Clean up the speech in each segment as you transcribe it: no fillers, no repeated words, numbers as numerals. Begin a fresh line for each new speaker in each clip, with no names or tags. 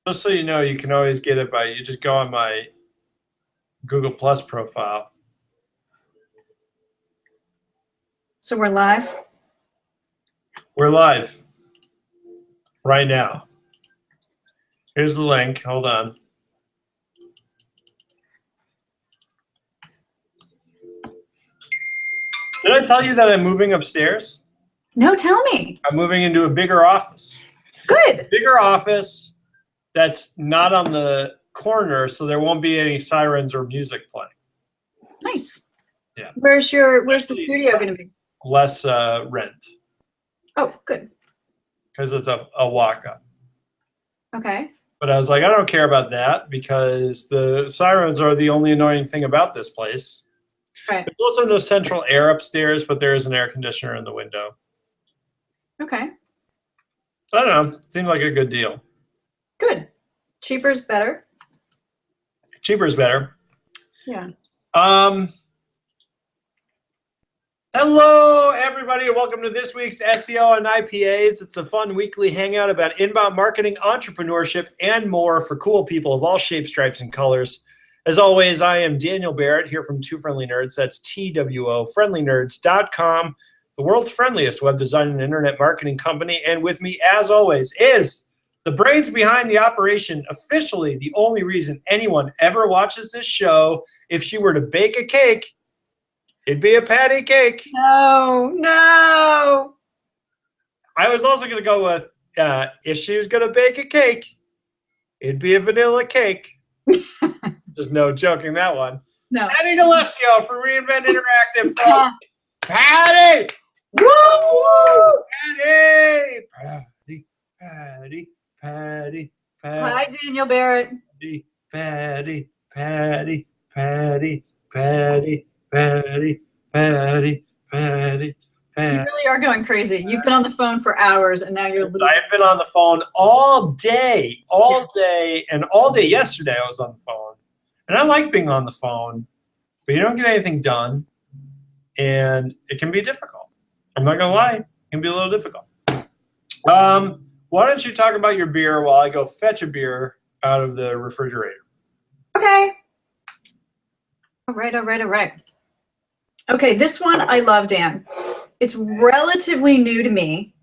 Just so you know, you can always get it by, you just go on my Google Plus profile.
So we're live?
We're live right now. Here's the link. Hold on. Did I tell you that I'm moving upstairs?
No, tell me.
I'm moving into a bigger office.
Good.
Bigger office that's not on the corner, so there won't be any sirens or music playing.
Nice.
Yeah.
Where's the studio going to be?
Less rent.
Oh, good.
Because it's a walk-up.
Okay.
But I was like, I don't care about that because the sirens are the only annoying thing about this place.
Right.
There's also no central air upstairs, but there is an air conditioner in the window.
Okay.
I don't know. It seemed like a good deal.
Good. Cheaper is better.
Cheaper is better.
Yeah.
Hello, everybody, and welcome to this week's SEO and IPAs. It's a fun weekly hangout about inbound marketing, entrepreneurship, and more for cool people of all shapes, stripes, and colors. As always, I am Daniel Barrett here from Two Friendly Nerds. That's TWO, friendlynerds.com, the world's friendliest web design and internet marketing company. And with me, as always, is the brains behind the operation, officially the only reason anyone ever watches this show. If she were to bake a cake, it'd be a Patti cake.
No.
I was also going to go with, if she was going to bake a cake, it'd be a vanilla cake. Just no joking that one.
No.
Patti D'Alessio for Reinvent Interactive. Patti!
Woo!
Patti.
Hi, Daniel Barrett.
Patti.
You really are going crazy. You've been on the phone for hours, and now you're losing.
I've been on the phone all day, and all day yesterday I was on the phone. And I like being on the phone, but you don't get anything done, and it can be difficult. I'm not going to lie. It can be a little difficult. Why don't you talk about your beer while I go fetch a beer out of the refrigerator?
Okay. All right. Okay, this one I love, Dan. It's relatively new to me.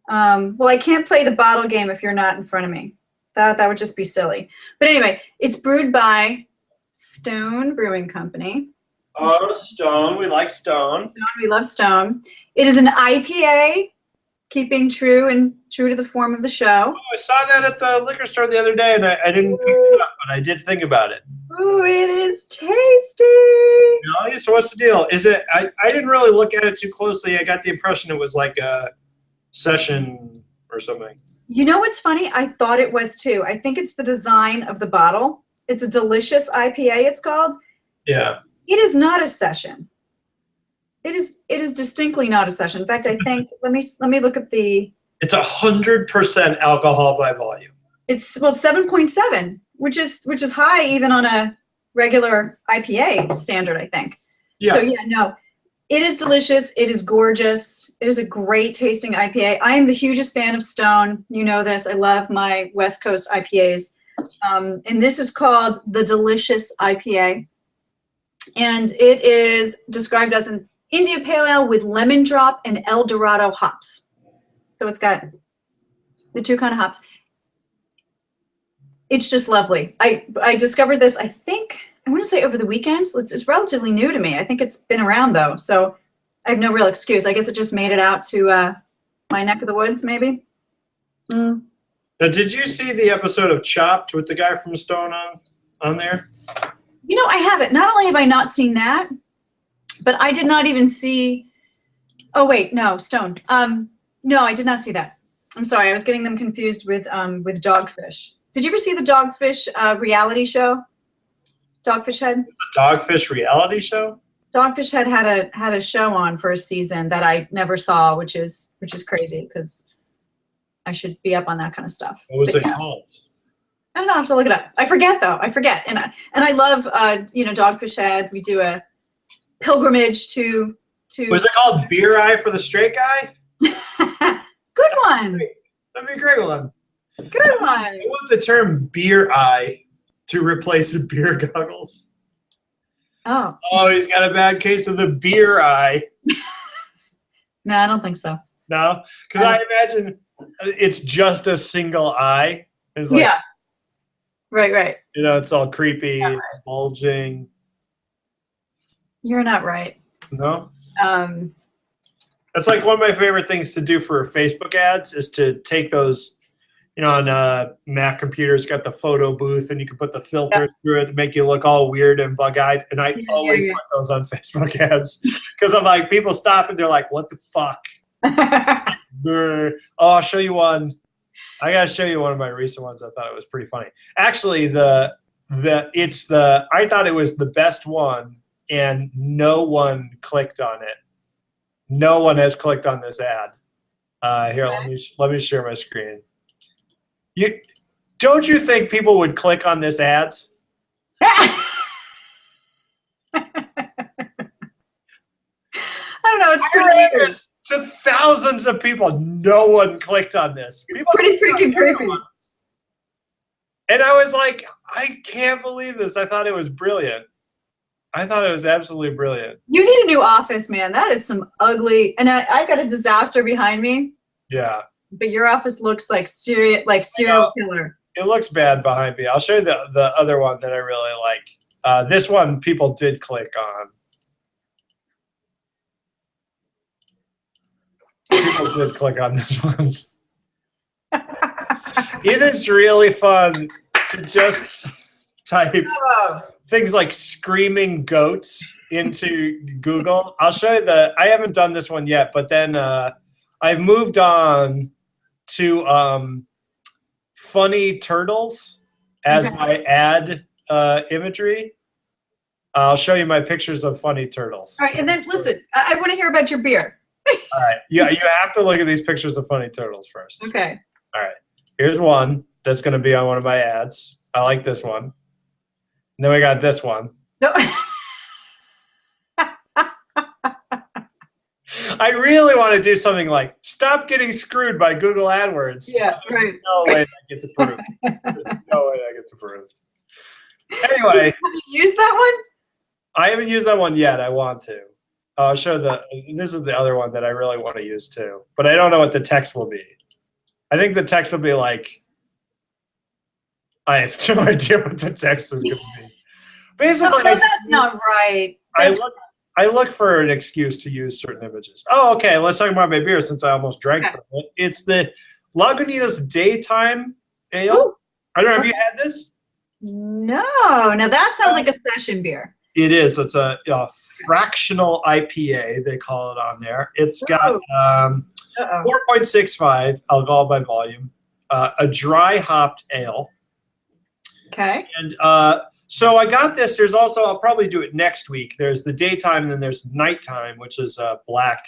Well, I can't play the bottle game if you're not in front of me. That would just be silly. But anyway, it's brewed by Stone Brewing Company.
Oh, Stone. We like Stone.
We love Stone. It is an IPA, keeping true to the form of the show.
Oh, I saw that at the liquor store the other day, and I didn't pick it up, but I did think about it.
Ooh, it is tasty.
No, so what's the deal? Is it? I didn't really look at it too closely. I got the impression it was like a session or something.
You know what's funny? I thought it was too. I think it's the design of the bottle. It's a delicious IPA, it's called.
Yeah.
It is not a session. It is distinctly not a session. In fact, I think let me look up the.
It's 100% alcohol by volume.
It's 7.7, which is high even on a regular IPA standard, I think.
Yeah.
So yeah, no, it is delicious. It is gorgeous. It is a great tasting IPA. I am the hugest fan of Stone. You know this. I love my West Coast IPAs, and this is called the Delicious IPA, and it is described as an India Pale Ale with lemon drop and El Dorado hops. So it's got the two kind of hops. It's just lovely. I discovered this, I think, I want to say over the weekend. So it's relatively new to me. I think it's been around, though. So I have no real excuse. I guess it just made it out to my neck of the woods, maybe.
Now, did you see the episode of Chopped with the guy from Stone on there?
You know, I haven't. Not only have I not seen that, but I did not even see. Oh wait, no, Stone. No, I did not see that. I'm sorry, I was getting them confused with Dogfish. Did you ever see the Dogfish reality show? Dogfish Head.
The Dogfish reality show.
Dogfish Head had a show on for a season that I never saw, which is crazy because I should be up on that kind of stuff.
What was it called?
I don't know. I have to look it up. I forget though. And I love Dogfish Head. We do a pilgrimage to.
Was it called Beer Eye for the Straight Guy?
Good one.
That'd be a great one.
Good one.
I want the term beer eye to replace the beer goggles.
Oh.
Oh, he's got a bad case of the beer eye.
No, I don't think so.
No? Because I imagine it's just a single eye. It's like,
yeah. Right.
You know, it's all creepy, bulging.
You're not right.
No? That's like one of my favorite things to do for Facebook ads is to take those, you know, on Mac computers, got the photo booth, and you can put the filters through it to make you look all weird and bug-eyed. And I always put those on Facebook ads because I'm like, people stop and they're like, what the fuck? Oh, I'll show you one. I got to show you one of my recent ones. I thought it was pretty funny. Actually, I thought it was the best one, and no one clicked on it. No one has clicked on this ad. Here, let me share my screen. Don't you think people would click on this ad?
I don't know. It's pretty weird.
To thousands of people, no one clicked on this.
It's pretty freaking creepy.
And I was like, I can't believe this. I thought it was brilliant. I thought it was absolutely brilliant.
You need a new office, man. That is some ugly. And I've got a disaster behind me.
Yeah.
But your office looks like serial killer.
It looks bad behind me. I'll show you the other one that I really like. This one people did click on. People did click on this one. It is really fun to just type things like screaming goats into Google. I'll show you I haven't done this one yet, but then I've moved on to funny turtles as my ad imagery. I'll show you my pictures of funny turtles.
All right, and then listen, I want to hear about your beer.
All right. Yeah, you have to look at these pictures of funny turtles first.
Okay.
All right. Here's one that's going to be on one of my ads. I like this one. And then we got this one.
No.
I really want to do something like stop getting screwed by Google AdWords.
Yeah, right.
No way that gets approved. There's no way that gets approved. Anyway.
Have you used that one?
I haven't used that one yet. I want to. I'll show this is the other one that I really want to use too. But I don't know what the text will be. I think the text will be like, I have no idea what the text is going to be. Basically,
that's not right.
I look for an excuse to use certain images. Oh, okay. Let's talk about my beer since I almost drank from it. It's the Lagunitas Daytime Ale. Ooh. I don't know. Have you had this?
No. Now that sounds like a session beer.
It is. It's a fractional IPA, they call it on there. It's got 4.65 alcohol by volume, a dry hopped ale.
Okay.
And so I got this. There's also, I'll probably do it next week. There's the daytime and then there's nighttime, which is black.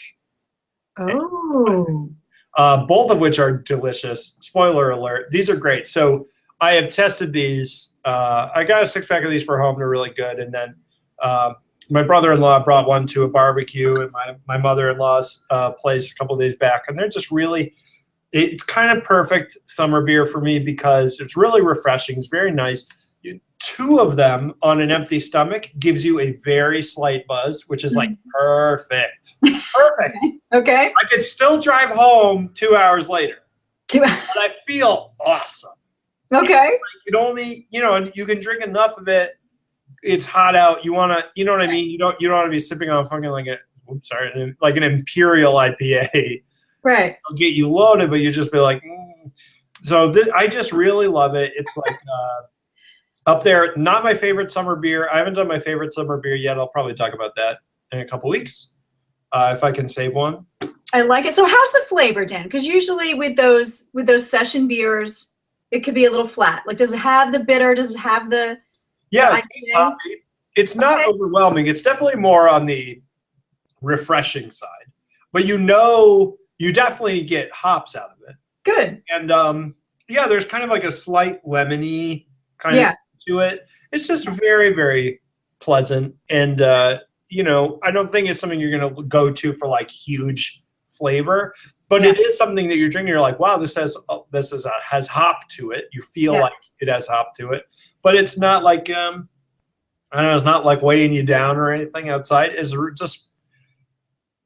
Oh.
Both of which are delicious. Spoiler alert. These are great. So I have tested these. I got a 6-pack of these for home. They're really good. And then my brother-in-law brought one to a barbecue at my mother-in-law's place a couple of days back. And they're just really, it's kind of perfect summer beer for me because it's really refreshing. It's very nice. 2 of them on an empty stomach gives you a very slight buzz, which is like perfect. Perfect.
Okay.
I could still drive home 2 hours later. But I feel awesome.
Okay.
It only, you can drink enough of it. It's hot out. You want to, you know what I mean? You don't want to be sipping on fucking like an Imperial IPA.
Right.
It'll get you loaded, but you just feel like, So I just really love it. It's like up there. Not my favorite summer beer. I haven't done my favorite summer beer yet. I'll probably talk about that in a couple weeks if I can save one.
I like it. So how's the flavor, Dan? Because usually with those session beers, it could be a little flat. Like, does it have the bitter? Does it have the
it's hoppy. It's not overwhelming. It's definitely more on the refreshing side. But you definitely get hops out of it.
Good.
And there's kind of like a slight lemony kind of to it. It's just very, very pleasant. And I don't think it's something you're going to go to for like huge flavor. But it is something that you're drinking. You're like, wow, has hop to it. You feel like it has hop to it, but it's not like I don't know. It's not like weighing you down or anything outside. It's just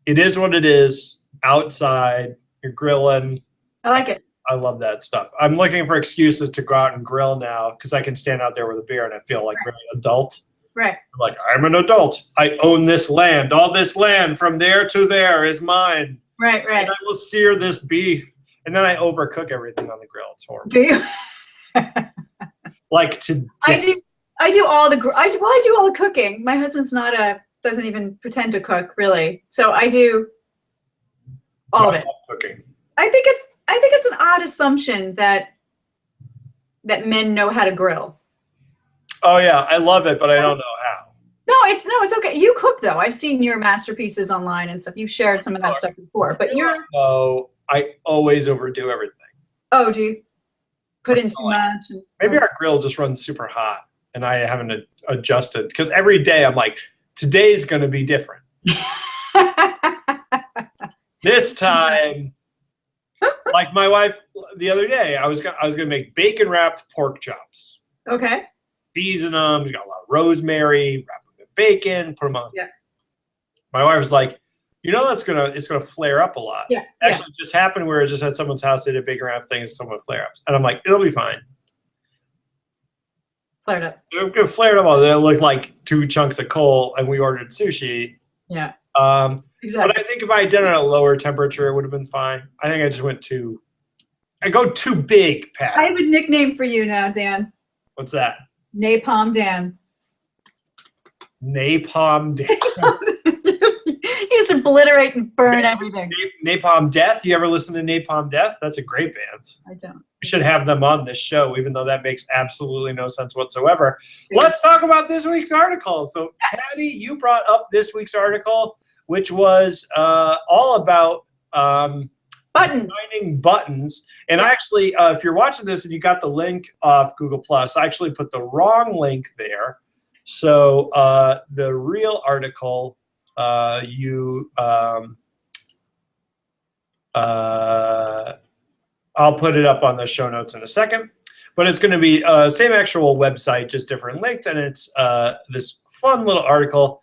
it is what it is. Outside, you're grilling.
I like it.
I love that stuff. I'm looking for excuses to go out and grill now because I can stand out there with a beer and I feel like very adult.
Right.
I'm like, I'm an adult. I own this land. All this land from there to there is mine.
Right.
And I will sear this beef. And then I overcook everything on the grill. It's horrible.
Do you?
Like today.
I do all the cooking. My husband's doesn't even pretend to cook really. So I do all of it.
Cooking.
I think it's an odd assumption that men know how to grill.
Oh yeah, I love it, but I don't know how.
No, it's okay. You cook though. I've seen your masterpieces online and stuff. You've shared some of that stuff before, but
I always overdo everything.
Oh, do you put in too much?
Maybe our grill just runs super hot, and I haven't adjusted because every day I'm like, today's going to be different. This time, like my wife the other day, I was gonna make bacon wrapped pork chops.
Okay.
Season them. We got a lot of rosemary. Wrap them in bacon. Put them on.
Yeah.
My wife was like, it's gonna flare up a lot.
Yeah.
Actually, it just happened where it just at someone's house. They did bacon wrap things. Someone flare ups, and I'm like, it'll be fine.
Flared up.
It flared up. It looked like 2 chunks of coal, and we ordered sushi.
Yeah.
Exactly. But I think if I had done it at a lower temperature, it would have been fine. I think I just I go too big, Pat.
I have a nickname for you now, Dan.
What's that?
Napalm Dan.
Napalm Dan.
You just obliterate and burn everything.
Napalm Death. You ever listen to Napalm Death? That's a great band.
I don't.
We should have them on this show, even though that makes absolutely no sense whatsoever. Let's talk about this week's article. So, yes. Patti, you brought up this week's article, which was all about designing buttons. And actually, if you're watching this and you got the link off Google+, I actually put the wrong link there. So the real article, I'll put it up on the show notes in a second. But it's going to be same actual website, just different links. And it's this fun little article.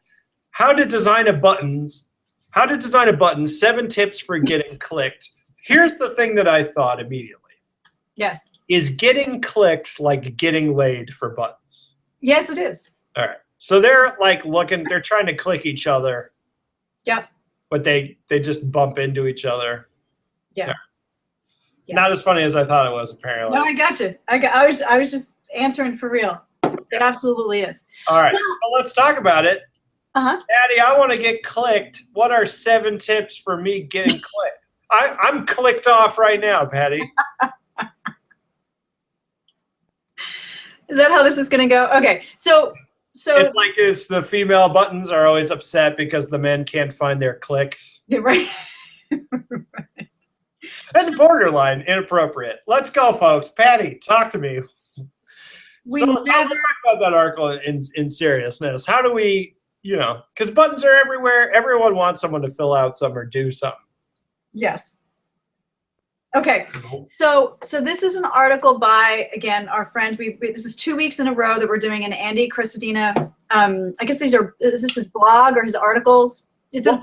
How to design a button, 7 tips for getting clicked. Here's the thing that I thought immediately.
Yes. Is
getting clicked like getting laid for buttons?
Yes, it is.
All right. So they're like they're trying to click each other.
Yep.
But they just bump into each other.
Yeah.
Yeah. Not as funny as I thought it was, apparently.
No, I got you. I was just answering for real. It absolutely is.
All right. So let's talk about it.
Uh-huh.
Patti, I want to get clicked. What are 7 tips for me getting clicked? I'm clicked off right now, Patti.
Is that how this is going to go? Okay. So
it's like the female buttons are always upset because the men can't find their clicks.
You're right.
That's borderline inappropriate. Let's go, folks. Patti, talk to me. Let's talk about that article in seriousness. How do we, because buttons are everywhere. Everyone wants someone to fill out something or do something.
Yes. Okay. So this is an article by, again, our friend. This is 2 weeks in a row that we're doing an Andy Crestodina. I guess is this his blog or his articles?
This is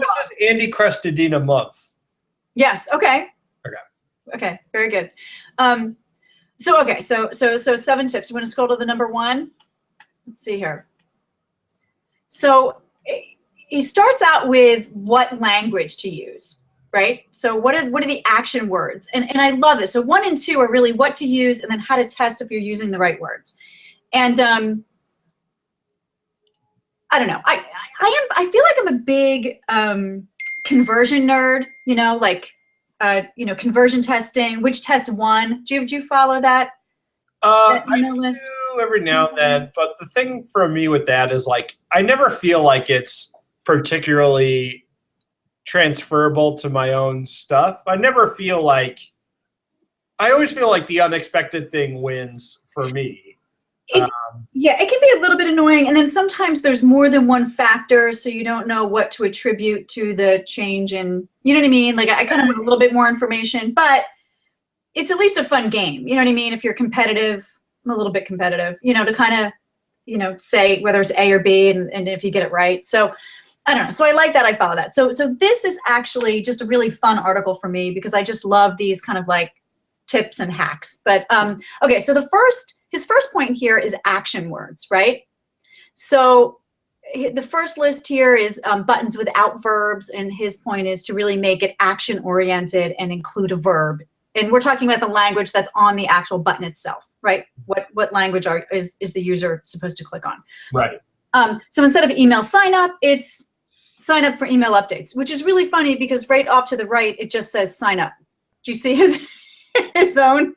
Andy Crestodina month.
Yes. Okay. Okay. Very good. So 7 tips. You want to scroll to the number 1? Let's see here. So he starts out with what language to use, right? So what are the action words? And I love this. So 1 and 2 are really what to use and then how to test if you're using the right words. And I don't know. I feel like I'm a big conversion nerd, conversion testing, which test won. Do you follow that?
I do every now and then, but the thing for me with that is I never feel like it's particularly transferable to my own stuff. I always feel like the unexpected thing wins for me.
Yeah, it can be a little bit annoying. And then sometimes there's more than one factor, so you don't know what to attribute to the change in, you know what I mean? Like I kind of want a little bit more information, but it's at least a fun game. You know what I mean? If you're competitive, I'm a little bit competitive, to kind of, say whether it's A or B and if you get it right. So I don't know. So I like that. I follow that. So this is actually just a really fun article for me because I just love these kind of like tips and hacks. But okay, so his first point here is action words, right? So the first list here is buttons without verbs, and his point is to really make it action oriented and include a verb. And we're talking about the language that's on the actual button itself, right? What language is the user supposed to click on?
Right.
So instead of email sign up, it's sign up for email updates, which is really funny because right off to the right, it just says sign up. Do you see his own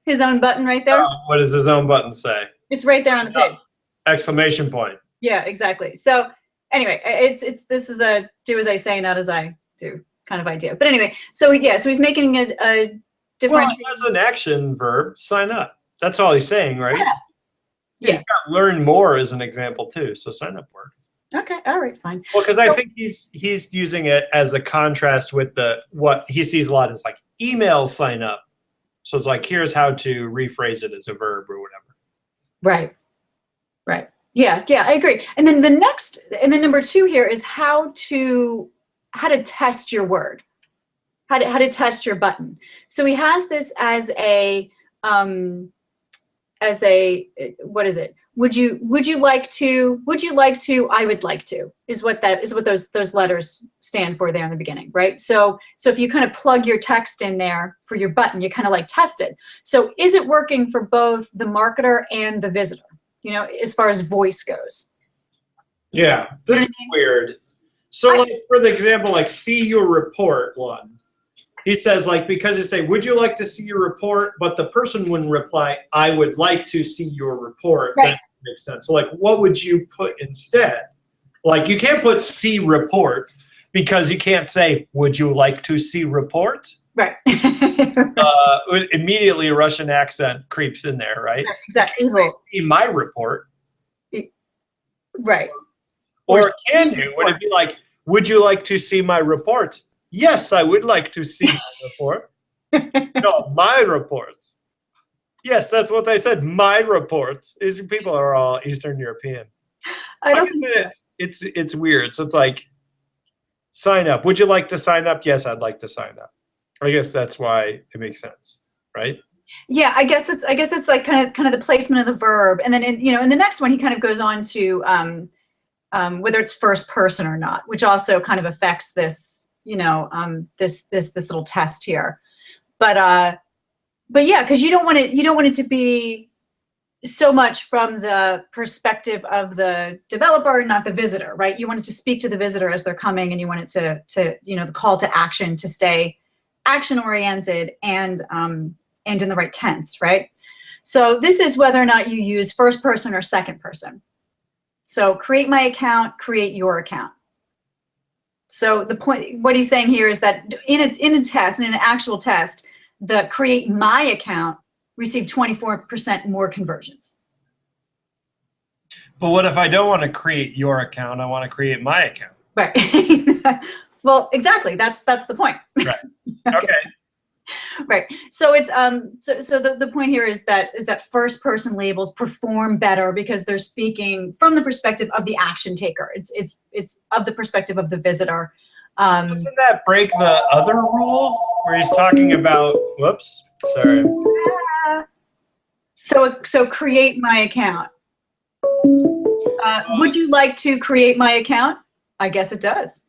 button right there?
What does his own button say?
It's right there on the page.
Exclamation point.
Yeah, exactly. So anyway, this is a do as I say, not as I do kind of idea. But anyway, so he's making a different.
Well, as an action verb, sign up. That's all he's saying, right?
Yeah.
He's got learn more as an example too. So sign up works.
Okay. All right. Fine.
Well, because I think he's using it as a contrast with what he sees a lot is like email sign up. So it's like, here's how to rephrase it as a verb or whatever.
Right. Right. Yeah. I agree. And then number 2 here is how to test your word, how to test your button. So he has this as a what is it? Would you like to, I would like to, is what those letters stand for there in the beginning, right? So if you kind of plug your text in there for your button, you kind of like test it. So is it working for both the marketer and the visitor, as far as voice goes?
Yeah, this is weird. So like for the example, like see your report one, he says like, because you say, would you like to see your report? But the person wouldn't reply, I would like to see your report.
Right.
That makes sense. So like, what would you put instead? Like you can't put see report because you can't say, would you like to see report?
Right.
Immediately a Russian accent creeps in there, right?
Exactly.
See my report.
Right.
Or can you? Would it be like, would you like to see my report? Yes, I would like to see my report. No, my report. Yes, that's what they said. My report. These people are all Eastern European.
I don't think so.
It's weird. So it's like, sign up. Would you like to sign up? Yes, I'd like to sign up. I guess that's why it makes sense, right?
Yeah, I guess it's like kind of the placement of the verb, and then in the next one he kind of goes on to whether it's first person or not, which also kind of affects this this little test here. But yeah, because you don't want it to be so much from the perspective of the developer, not the visitor, right? You want it to speak to the visitor as they're coming, and you want it to the call to action to stay action oriented and in the right tense, right? So this is whether or not you use first person or second person. So create my account, create your account. So the point, what he's saying here is that in an actual test, the create my account received 24% more conversions.
But what if I don't want to create your account? I want to create my account.
Right. Well, exactly. That's the point.
Right. Okay.
Right. So it's so the point here is that first person labels perform better because they're speaking from the perspective of the action taker. It's of the perspective of the visitor.
Doesn't that break the other rule where he's talking about? Whoops. Sorry.
So create my account. Would you like to create my account? I guess it does.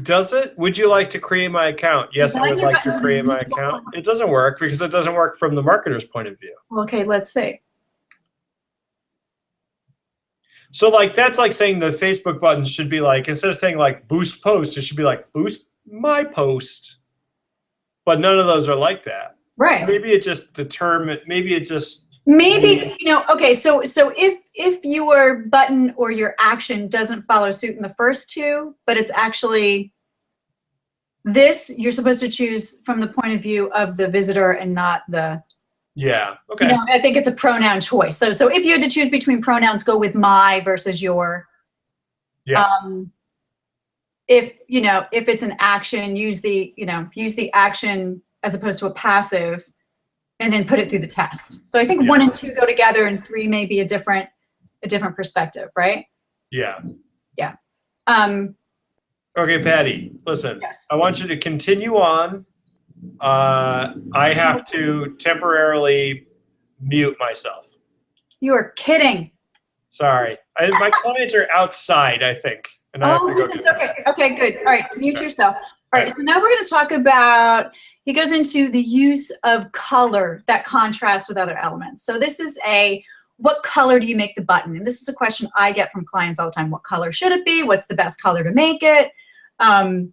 Does it? Would you like to create my account? Yes, I would like to create my account. It doesn't work because it doesn't work from the marketer's point of view.
Okay, let's see.
So like that's like saying the Facebook button should be like, instead of saying like boost post, it should be like boost my post. But none of those are like that.
Right.
Maybe it just
okay, so if your button or your action doesn't follow suit in the first two, but it's actually this, you're supposed to choose from the point of view of the visitor and not the
Yeah. Okay.
You know, I think it's a pronoun choice. So if you had to choose between pronouns, go with my versus your.
Yeah.
If it's an action, use the action as opposed to a passive, and then put it through the test. So I think 1 and 2 go together, and 3 may be a different perspective, right?
Yeah.
Yeah.
Okay, Patti, listen,
Yes.
I want you to continue on. I have to temporarily mute myself.
You are kidding.
Sorry. My clients are outside, I think. And I have to go
goodness. Okay, good. All right, mute yourself. All right, so now we're going to talk about, he goes into the use of color that contrasts with other elements. So this is what color do you make the button? And this is a question I get from clients all the time. What color should it be? What's the best color to make it? And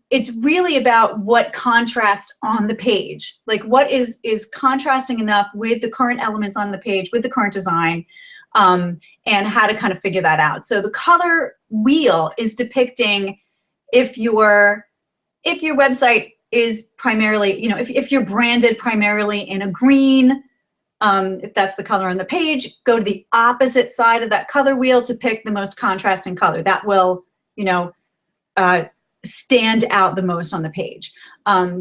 it's really about what contrasts on the page. Like what is contrasting enough with the current elements on the page, with the current design, and how to kind of figure that out. So the color wheel is depicting if your website is primarily, if you're branded primarily in a green, if that's the color on the page, go to the opposite side of that color wheel to pick the most contrasting color. That will, stand out the most on the page.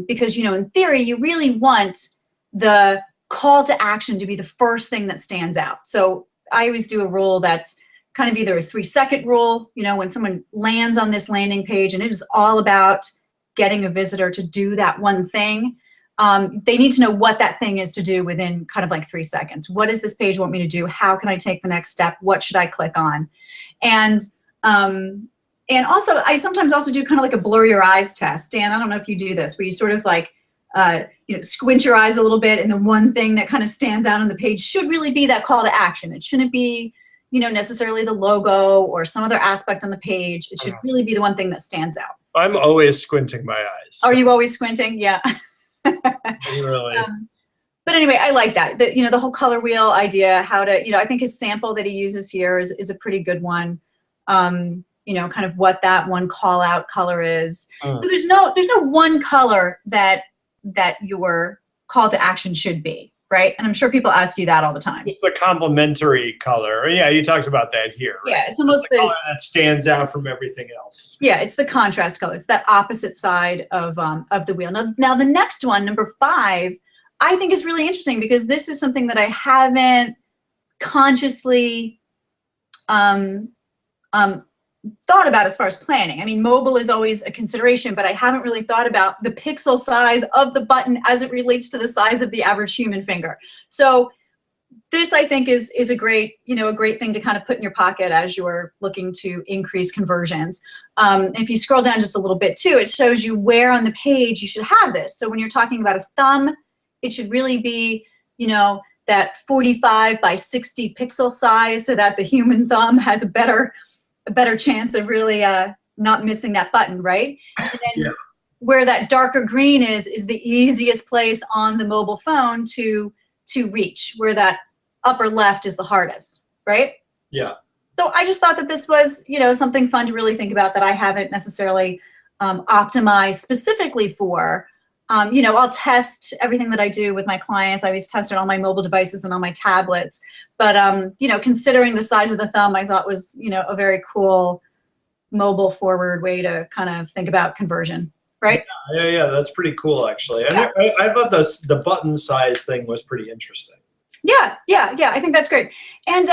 Because, in theory, you really want the call to action to be the first thing that stands out. So I always do a rule that's kind of either a 3-second rule, when someone lands on this landing page and it is all about getting a visitor to do that one thing, they need to know what that thing is to do within kind of like 3 seconds. What does this page want me to do? How can I take the next step? What should I click on? And also, I sometimes also do kind of like a blur your eyes test. Dan, I don't know if you do this, where you sort of like, squint your eyes a little bit, and the one thing that kind of stands out on the page should really be that call to action. It shouldn't be, necessarily the logo or some other aspect on the page. It should really be the one thing that stands out.
I'm always squinting my eyes.
Are you always squinting? Yeah.
Really?
But anyway, I like that. The whole color wheel idea, how to, I think his sample that he uses here is a pretty good one. Kind of what that one call out color is. So there's no one color that your call to action should be, right? And I'm sure people ask you that all the time.
It's the complementary color. Yeah, you talked about that here. Right?
Yeah, it's almost
the color that stands out from everything else.
Yeah, it's the contrast color. It's that opposite side of the wheel. Now the next one, number 5, I think is really interesting because this is something that I haven't consciously thought about as far as planning. I mean, mobile is always a consideration, but I haven't really thought about the pixel size of the button as it relates to the size of the average human finger. So this, I think, is a great thing to kind of put in your pocket as you're looking to increase conversions. If you scroll down just a little bit too, it shows you where on the page you should have this. So when you're talking about a thumb, it should really be, that 45 by 60 pixel size so that the human thumb has a better chance of really not missing that button, right? And then where that darker green is the easiest place on the mobile phone to reach, where that upper left is the hardest, right?
Yeah.
So I just thought that this was, something fun to really think about that I haven't necessarily optimized specifically for. I'll test everything that I do with my clients. I always test it on my mobile devices and on my tablets. But, considering the size of the thumb, I thought was, a very cool mobile forward way to kind of think about conversion, right?
Yeah, that's pretty cool, actually.
Yeah.
I thought the button size thing was pretty interesting.
Yeah, I think that's great. And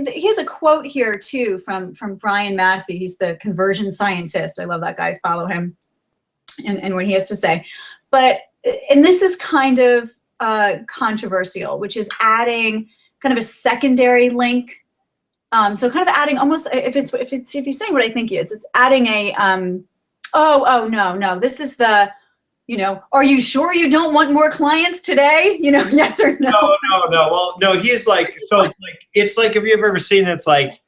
he has a quote here, too, from Brian Massey. He's the conversion scientist. I love that guy. Follow him and what he has to say. And this is kind of controversial, which is adding kind of a secondary link. So kind of adding almost, if he's saying what I think he is, it's adding a, no, this is the, are you sure you don't want more clients today? Yes or no?
No. Well, no, he's like, so like, it's like, if you've ever seen, it's like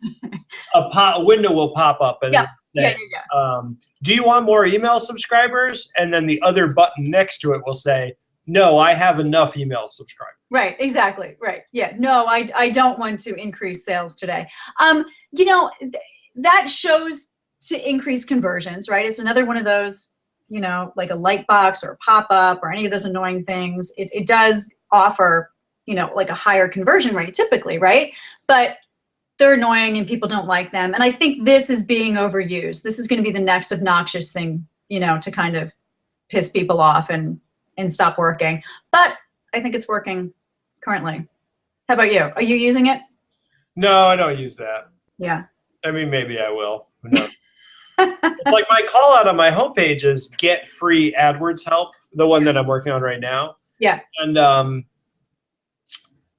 a window will pop up and
Yeah.
Do you want more email subscribers? And then the other button next to it will say, no, I have enough email subscribers.
Right, exactly, right. Yeah, no, I don't want to increase sales today. That shows to increase conversions, right? It's another one of those, like a light box or a pop-up or any of those annoying things. It does offer, you know, like a higher conversion rate typically, right? But they're annoying and people don't like them. And I think this is being overused. This is going to be the next obnoxious thing, you know, to kind of piss people off and stop working. But I think it's working currently. How about you? Are you using it?
No, I don't use that.
Yeah.
I mean, maybe I will. Who knows? Like my call out on my homepage is get free AdWords help, the one that I'm working on right now.
Yeah.
And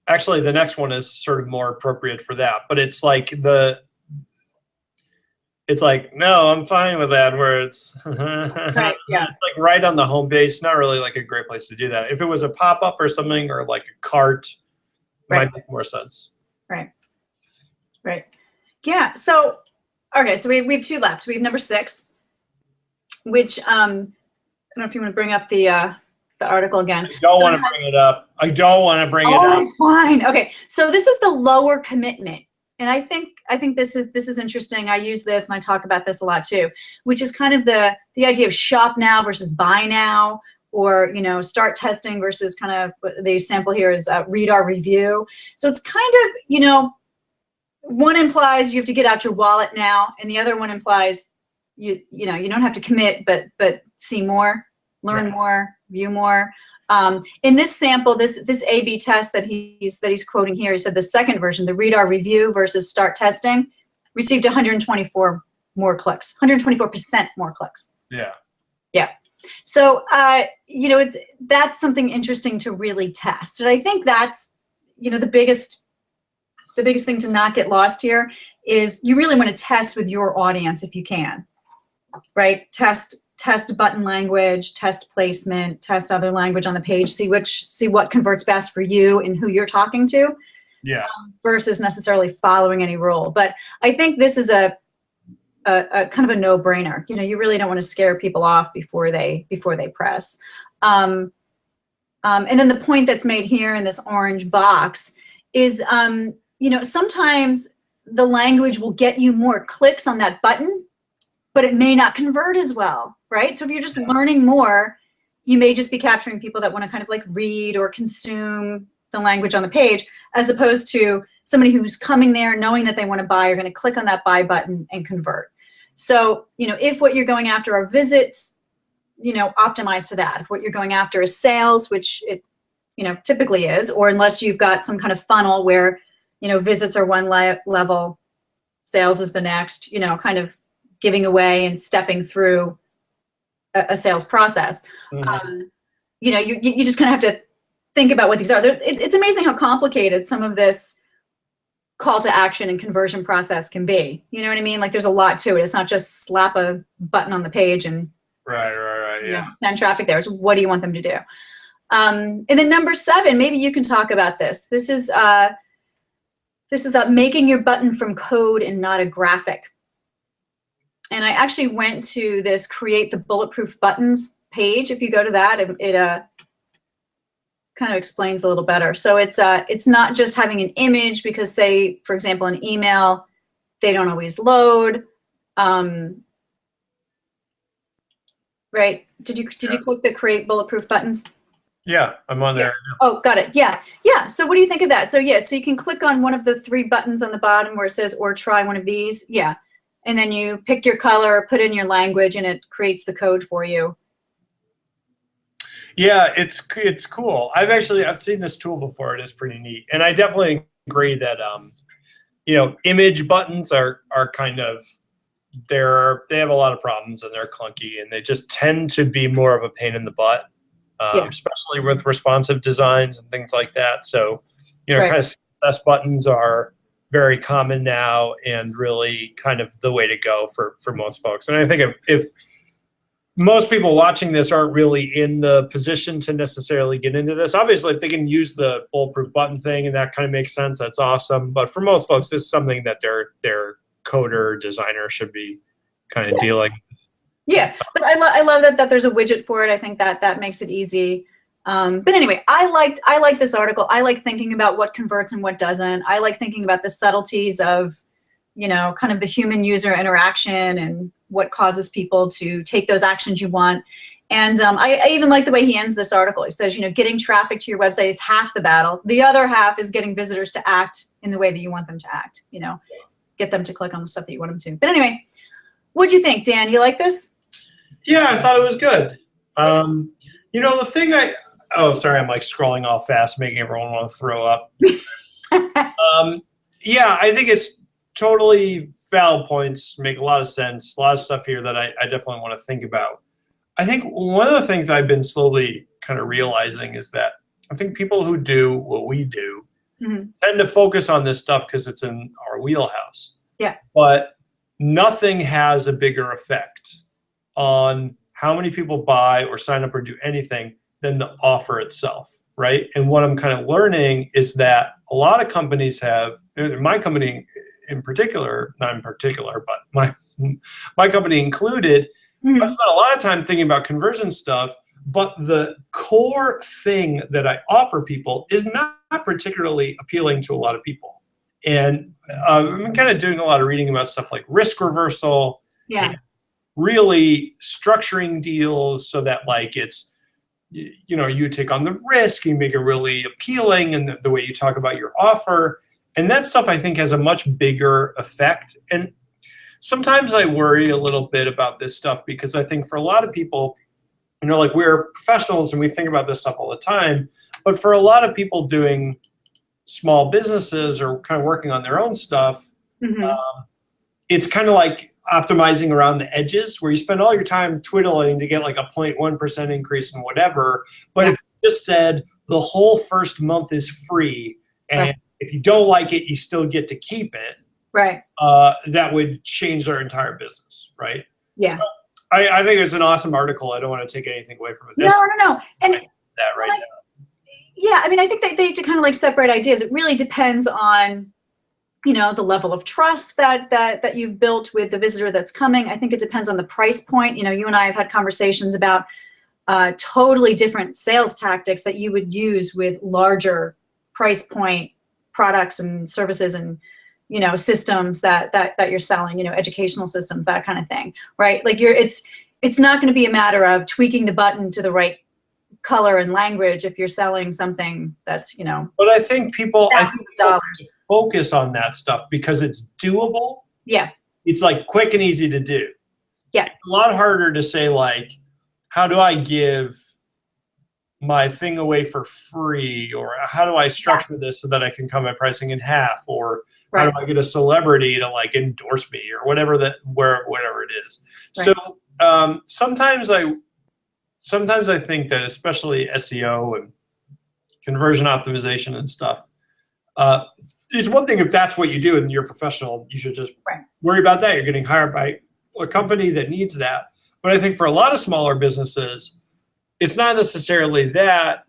actually the next one is sort of more appropriate for that. But it's like no, I'm fine with AdWords.
Right, yeah.
It's like right on the homepage. It's not really like a great place to do that. If it was a pop-up or something or like a cart, it might make more sense.
Right. Right. Yeah. So, okay. So we have two left. We have number 6, which I don't know if you want to bring up the article again.
I don't want to bring it up. I don't want to bring it up.
Oh, fine. Okay. So this is the lower commitment. And I think this is interesting. I use this and I talk about this a lot too, which is kind of the idea of shop now versus buy now, or, you know, start testing versus kind of the sample here is read our review. So it's kind of, you know, one implies you have to get out your wallet now, and the other one implies you know, you don't have to commit, but see more, learn more, view more. In this sample, this A/B test that he's quoting here, he said the second version, the read our review versus start testing, received 124 more clicks, 124% more clicks.
Yeah.
Yeah. So you know, that's something interesting to really test, and I think that's, you know, the biggest thing to not get lost here is you really want to test with your audience if you can, right? Test button language, test placement, test other language on the page, see what converts best for you and who you're talking to.
Yeah.
Versus necessarily following any rule. But I think this is a kind of a no-brainer. You know, you really don't want to scare people off before they press. And then the point that's made here in this orange box is, you know, sometimes the language will get you more clicks on that button, but it may not convert as well, right? So if you're just learning more, you may just be capturing people that want to kind of like read or consume the language on the page, as opposed to somebody who's coming there knowing that they want to buy, are going to click on that buy button and convert. So, you know, if what you're going after are visits, you know, optimize to that. If what you're going after is sales, which it, you know, typically is, or unless you've got some kind of funnel where, you know, visits are one level, sales is the next, you know, kind of giving away and stepping through a sales process. Mm-hmm. You know, you just kind of have to think about what these are. It's amazing how complicated some of this call to action and conversion process can be. You know what I mean? Like there's a lot to it. It's not just slap a button on the page and
right,
you know, send traffic there. It's what do you want them to do? And then number 7, maybe you can talk about this. This is making your button from code and not a graphic. And I actually went to this create the bulletproof buttons page. If you go to that, it kind of explains a little better. So it's not just having an image, because say, for example, an email, they don't always load. Right? Did you click the create bulletproof buttons?
Yeah, I'm on there.
Oh, got it. Yeah. So what do you think of that? So yeah, so you can click on one of the 3 buttons on the bottom where it says, or try one of these. Yeah. And then you pick your color, put in your language, and it creates the code for you.
Yeah, it's cool. I've seen this tool before. It is pretty neat. And I definitely agree that you know, image buttons are kind of, they have a lot of problems and they're clunky, and they just tend to be more of a pain in the butt. Especially with responsive designs and things like that. So, you know, kind of CSS buttons are very common now and really kind of the way to go for most folks. And I think if most people watching this aren't really in the position to necessarily get into this, obviously if they can use the bulletproof button thing and that kind of makes sense, that's awesome. But for most folks, this is something that their coder designer should be kind of dealing with.
Yeah, but I love that there's a widget for it. I think that makes it easy. But anyway, I like this article. I like thinking about what converts and what doesn't. I like thinking about the subtleties of, you know, kind of the human user interaction and what causes people to take those actions you want. And I even like the way he ends this article. He says, getting traffic to your website is half the battle. The other half is getting visitors to act in the way that you want them to act, get them to click on the stuff that you want them to. But anyway, what'd you think, Dan? You like this?
Yeah, I thought it was good. The thing sorry, I'm like scrolling all fast, making everyone want to throw up. Yeah, I think it's totally valid points, make a lot of sense, a lot of stuff here that I definitely want to think about. I think one of the things I've been slowly kind of realizing is that I think people who do what we do tend to focus on this stuff because it's in our wheelhouse.
Yeah.
But nothing has a bigger effect on how many people buy or sign up or do anything than the offer itself, right? And what I'm kind of learning is that a lot of companies have, my company in particular, not in particular, but my company included, I spent a lot of time thinking about conversion stuff, but the core thing that I offer people is not particularly appealing to a lot of people. And I'm kind of doing a lot of reading about stuff like risk reversal, and really structuring deals so that like it's, you take on the risk, you make it really appealing, and the way you talk about your offer. And that stuff I think has a much bigger effect. And sometimes I worry a little bit about this stuff because I think for a lot of people, like we're professionals and we think about this stuff all the time, but for a lot of people doing small businesses or kind of working on their own stuff, it's kind of like optimizing around the edges where you spend all your time twiddling to get like a 0.1% increase in whatever. But if you just said the whole first month is free and if you don't like it, you still get to keep it.
Right.
That would change our entire business, right?
Yeah.
So I think it's an awesome article. I don't want to take anything away from it.
No. And
that right now.
Yeah, I mean, I think that they have to kind of like separate ideas. It really depends on, the level of trust that you've built with the visitor that's coming. I think it depends on the price point. You and I have had conversations about totally different sales tactics that you would use with larger price point products and services and systems that you're selling, educational systems, that kind of thing, right? Like it's not going to be a matter of tweaking the button to the right color and language if you're selling something that's,
But I think people
dollars
focus on that stuff because it's doable.
Yeah.
It's like quick and easy to do.
Yeah.
It's a lot harder to say like, how do I give my thing away for free, or how do I structure this so that I can cut my pricing in half, or how do I get a celebrity to like endorse me, or whatever it is.
Right.
So sometimes I think that especially SEO and conversion optimization and stuff, it's one thing if that's what you do and you're professional, you should just worry about that. You're getting hired by a company that needs that. But I think for a lot of smaller businesses, it's not necessarily that.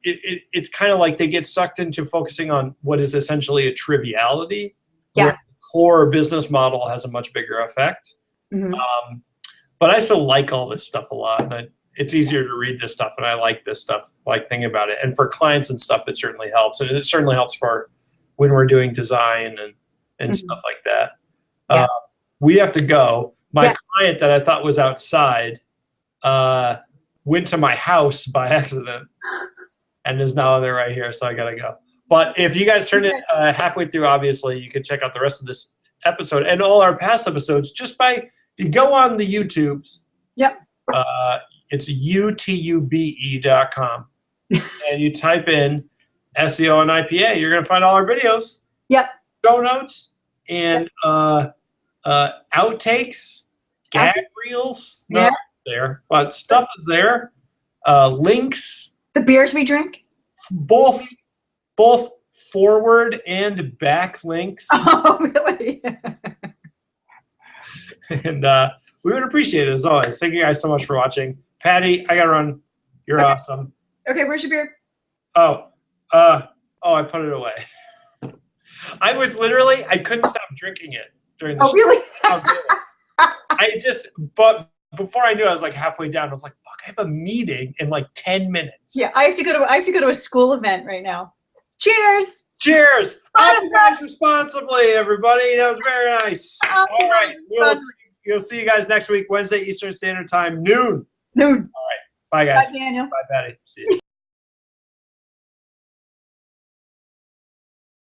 It's kind of like they get sucked into focusing on what is essentially a triviality.
Yeah.
Where the core business model has a much bigger effect. But I still like all this stuff a lot. And it's easier to read this stuff, and I like this stuff, like thinking about it. And for clients and stuff, it certainly helps. And it certainly helps for when we're doing design and stuff like that. We have to go. My client that I thought was outside went to my house by accident and is now there right here, so I gotta go. But if you guys turn it halfway through, obviously, you can check out the rest of this episode and all our past episodes just by, you go on the YouTubes.
Yep.
It's utube.com. And you type in SEO and IPA, you're going to find all our videos.
Yep.
Show notes and outtakes, gag reels. Not there, but stuff is there. Links.
The beers we drink.
Both forward and back links.
Oh, really?
And we would appreciate it as always. Thank you guys so much for watching. Patti, I gotta run. You're awesome.
Okay, where's your beer?
I put it away. I couldn't stop drinking it during the show.
Really?
But before I knew it, I was like halfway down. I was like, fuck, I have a meeting in like 10 minutes.
Yeah, I have to go to a school event right now. Cheers!
Cheers! Optimize responsibly, everybody. That was very nice. All right. You'll see you guys next week, Wednesday, Eastern Standard Time, noon.
All
right. Bye, guys.
Bye, Daniel.
Bye, Patty. See you.